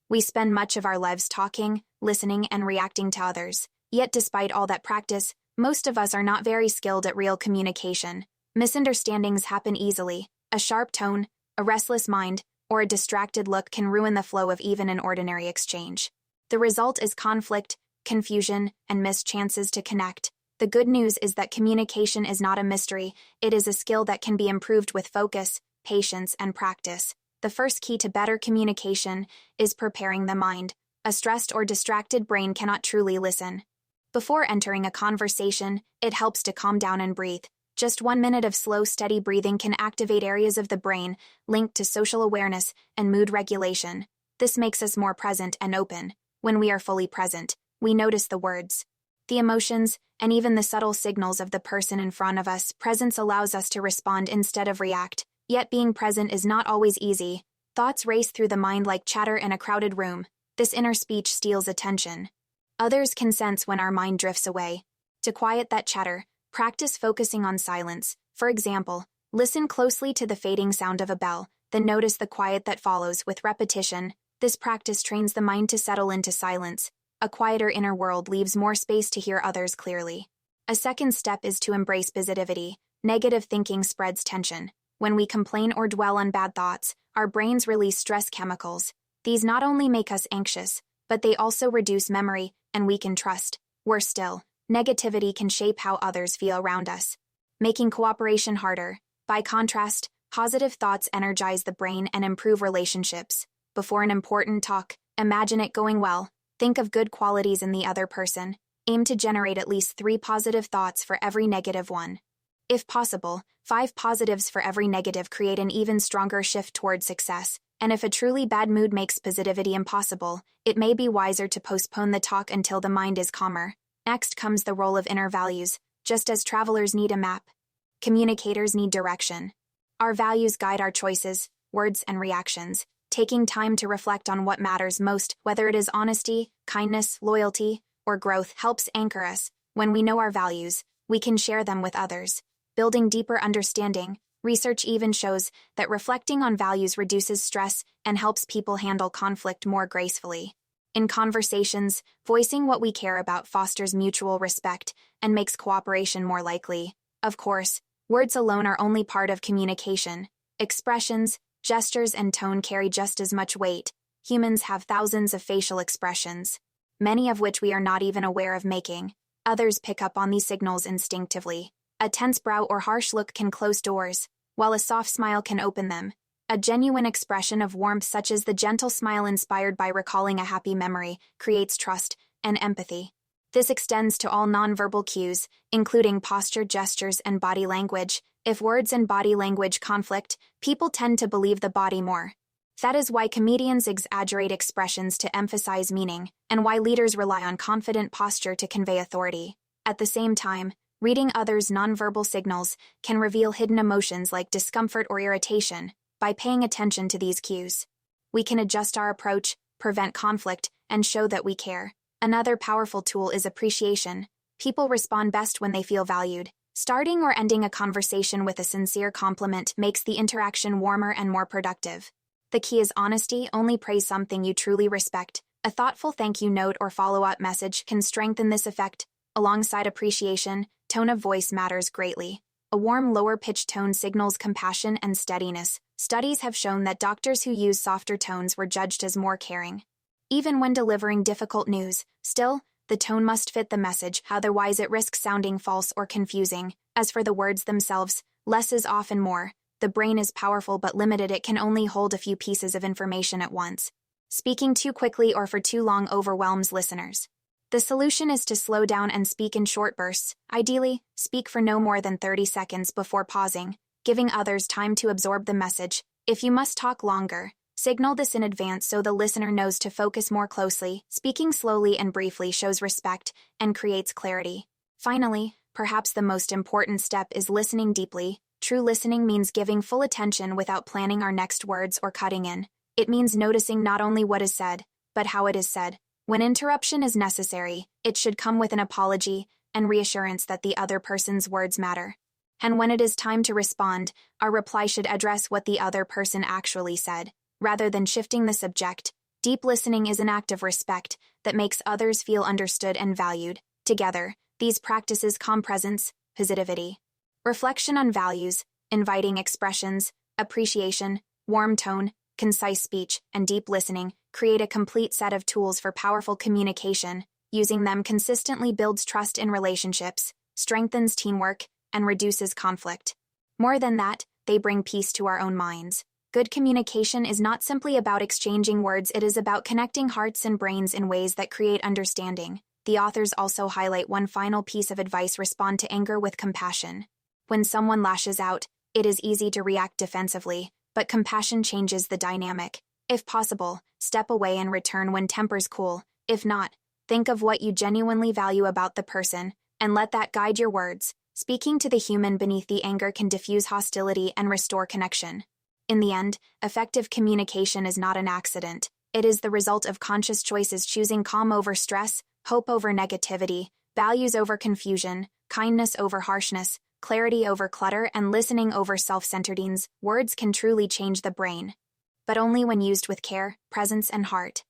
We spend much of our lives talking, listening, and reacting to others. Yet despite all that practice, most of us are not very skilled at real communication. Misunderstandings happen easily. A sharp tone, a restless mind, or a distracted look can ruin the flow of even an ordinary exchange. The result is conflict, confusion, and missed chances to connect. The good news is that communication is not a mystery. It is a skill that can be improved with focus, patience, and practice. The first key to better communication is preparing the mind. A stressed or distracted brain cannot truly listen. Before entering a conversation, it helps to calm down and breathe. Just 1 minute of slow, steady breathing can activate areas of the brain linked to social awareness and mood regulation. This makes us more present and open. When we are fully present, we notice the words, the emotions, and even the subtle signals of the person in front of us. Presence allows us to respond instead of react. Yet being present is not always easy. Thoughts race through the mind like chatter in a crowded room. This inner speech steals attention. Others can sense when our mind drifts away. To quiet that chatter, practice focusing on silence. For example, listen closely to the fading sound of a bell, then notice the quiet that follows. With repetition, this practice trains the mind to settle into silence. A quieter inner world leaves more space to hear others clearly. A second step is to embrace positivity. Negative thinking spreads tension. When we complain or dwell on bad thoughts, our brains release stress chemicals. These not only make us anxious, but they also reduce memory and weaken trust. Worse still, negativity can shape how others feel around us, making cooperation harder. By contrast, positive thoughts energize the brain and improve relationships. Before an important talk, imagine it going well. Think of good qualities in the other person. Aim to generate at least 3 positive thoughts for every negative one. If possible, 5 positives for every negative create an even stronger shift toward success. And if a truly bad mood makes positivity impossible, it may be wiser to postpone the talk until the mind is calmer. Next comes the role of inner values. Just as travelers need a map, communicators need direction. Our values guide our choices, words, and reactions. Taking time to reflect on what matters most, whether it is honesty, kindness, loyalty, or growth, helps anchor us. When we know our values, we can share them with others, building deeper understanding. Research even shows that reflecting on values reduces stress and helps people handle conflict more gracefully. In conversations, voicing what we care about fosters mutual respect and makes cooperation more likely. Of course, words alone are only part of communication. Expressions, gestures, and tone carry just as much weight. Humans have thousands of facial expressions, many of which we are not even aware of making. Others pick up on these signals instinctively. A tense brow or harsh look can close doors, while a soft smile can open them. A genuine expression of warmth, such as the gentle smile inspired by recalling a happy memory, creates trust and empathy. This extends to all nonverbal cues, including posture, gestures, and body language. If words and body language conflict, people tend to believe the body more. That is why comedians exaggerate expressions to emphasize meaning, and why leaders rely on confident posture to convey authority. At the same time, reading others' nonverbal signals can reveal hidden emotions like discomfort or irritation. By paying attention to these cues, we can adjust our approach, prevent conflict, and show that we care. Another powerful tool is appreciation. People respond best when they feel valued. Starting or ending a conversation with a sincere compliment makes the interaction warmer and more productive. The key is honesty. Only praise something you truly respect. A thoughtful thank you note or follow-up message can strengthen this effect. Alongside appreciation, tone of voice matters greatly. A warm, lower-pitched tone signals compassion and steadiness. Studies have shown that doctors who use softer tones were judged as more caring. Even when delivering difficult news, still, the tone must fit the message, otherwise it risks sounding false or confusing. As for the words themselves, less is often more. The brain is powerful but limited. It can only hold a few pieces of information at once. Speaking too quickly or for too long overwhelms listeners. The solution is to slow down and speak in short bursts. Ideally, speak for no more than 30 seconds before pausing, giving others time to absorb the message. If you must talk longer, signal this in advance so the listener knows to focus more closely. Speaking slowly and briefly shows respect and creates clarity. Finally, perhaps the most important step is listening deeply. True listening means giving full attention without planning our next words or cutting in. It means noticing not only what is said, but how it is said. When interruption is necessary, it should come with an apology and reassurance that the other person's words matter. And when it is time to respond, our reply should address what the other person actually said, rather than shifting the subject. Deep listening is an act of respect that makes others feel understood and valued. Together, these practices calm presence, positivity, reflection on values, inviting expressions, appreciation, warm tone, concise speech, and deep listening create a complete set of tools for powerful communication. Using them consistently builds trust in relationships, strengthens teamwork, and reduces conflict. More than that, they bring peace to our own minds. Good communication is not simply about exchanging words, it is about connecting hearts and brains in ways that create understanding. The authors also highlight one final piece of advice: respond to anger with compassion. When someone lashes out, it is easy to react defensively, but compassion changes the dynamic. If possible, step away and return when tempers cool. If not, think of what you genuinely value about the person, and let that guide your words. Speaking to the human beneath the anger can diffuse hostility and restore connection. In the end, effective communication is not an accident. It is the result of conscious choices, choosing calm over stress, hope over negativity, values over confusion, kindness over harshness, clarity over clutter, and listening over self-centeredness. Words can truly change the brain, but only when used with care, presence, and heart.